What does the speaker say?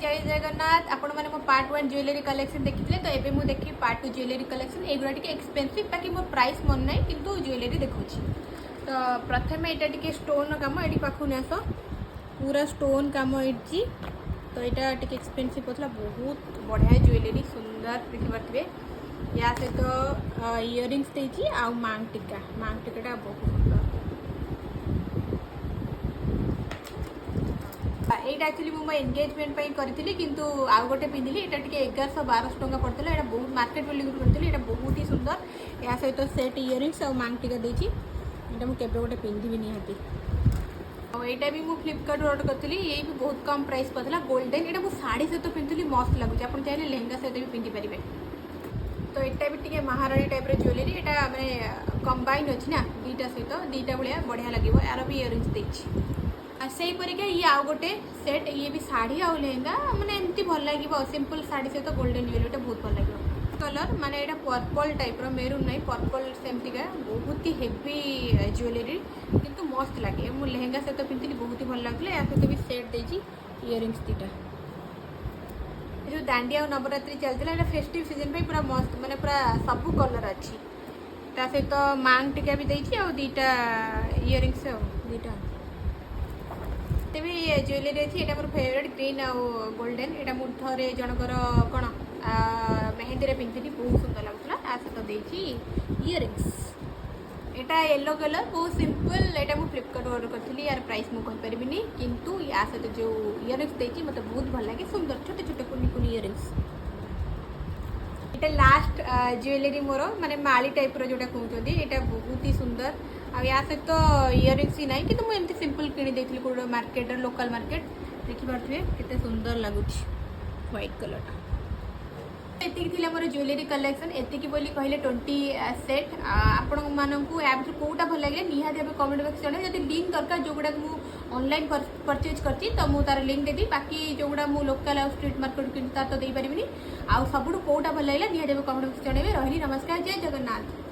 जय जगन्नाथ आपण मैंने मो पार्ट 1 ज्वेलरी कलेक्शन देखी तो एबे मु देखी पार्ट 2 ज्वेलरी कलेक्शन एगुड़ा टे एक्सपेंसिव बाकी मोर प्राइस मन ना किंतु ज्वेलरी देखुँ तो प्रथम यहाँ टे स्टोन कम ये पाखु आस पूरा स्टोन कम ये तो यहाँ टे एक्सपेंसिव होता बहुत बढ़िया ज्वेलरी सुंदर देखिपे या सहित इयरिंग्स देती आउ मांग टीका बहुत सुंदर यहाँ एक्चुअली मुझे एंगेजमेंट करी किंतु आउ गोटे पिंधि यहाँ टे 1100-1200 टंका पड़ता है बहुत मार्केट वैल्यू करी यहाँ बहुत ही सुंदर या सहित सेट इयरिंग्स और मांग टीका देती यहाँ मुझे गोटे पिंधि निहाती यहाँ भी मुझे फ्लिपकार्ट ऑर्डर करी ये भी बहुत कम प्राइस पड़ता गोल्डन यहाँ मुझे शाढ़ी सहित पिंधुली मस्त लगुच आप चाहिए लेहेंगा सहित भी पिंधि पारे तो यहाँ भी टे महाराणी टाइप ज्वेलरी यहाँ मैंने कंबाइन अच्छी ना दीटा सहित दीटा भाया बढ़िया लगे यार भी इयरिंग्स देती से परिका ये आउ गोटे सेट ये भी शाढ़ी आउ लेहेंगा माने एमती भल लगे सिंपल शाढ़ी सहित गोल्डन ज्वेलरी बहुत भल लगे कलर माने यहाँ पर्पल टाइप मेरून नहीं पर्पल सेमतीका बहुत ही हेवी ज्वेलरी किंतु मस्त लगे मु लेहेंगा सहित पिंधि बहुत ही भल लगे या सहित भी सेट देती इयरिंग्स दीटा जो दांडिया और नवरात्रि चलता है फेस्टिव सीजन पूरा मस्त माने पूरा सब कलर अच्छी ता सहित मांग टीका भी देती आ दीटा इयरिंग्स दीटा भी ज्वेलरी अच्छी यहाँ मोर फेवरेट ग्रीन आउ गोल्डन यहाँ मुझे थे जनकर कौन मेहंदी पिंधि बहुत सुंदर लगुला सहित देती इयरिंग्स यहाँ येलो कलर बहुत सिंपल यहाँ मुझे फ्लिपकार्ट ऑर्डर करी यार प्राइस मुझे कहीपरि किंतु या सहित जो इयरिंग्स देती मतलब बहुत भल लगे सुंदर छोटे छोटे कुनी कुनी इयरिंग्स यहाँ लास्ट ज्वेलरी मोर माने माली टाइप जोटा कहते यहाँ बहुत ही सुंदर आ या सहित इयरिंग्स ही ना कि मुझे एमती सिंपल किणी गोटे मार्केट लोकल मार्केट देखिपे केते सुंदर लगुच व्हाइट कलर एति मोर ज्वेलरी कलेक्शन एति बोली कहले 20 सेट आपण मानू या कौटा भल लगे निहाती भाव कमेंट बॉक्स जन जब लिंक दरकार जो गुड़ा ऑनलाइन परचेज करती तो मुझे तार लिंक देवी बाकी जो गुड़ा मुझे लोकल आ स्ट्रीट मार्केट कि तार तो देपारि आउ सब कौटा भल लगे निहाती भाव कमेंट बॉक्स जनइबे रही नमस्कार जय जगन्नाथ।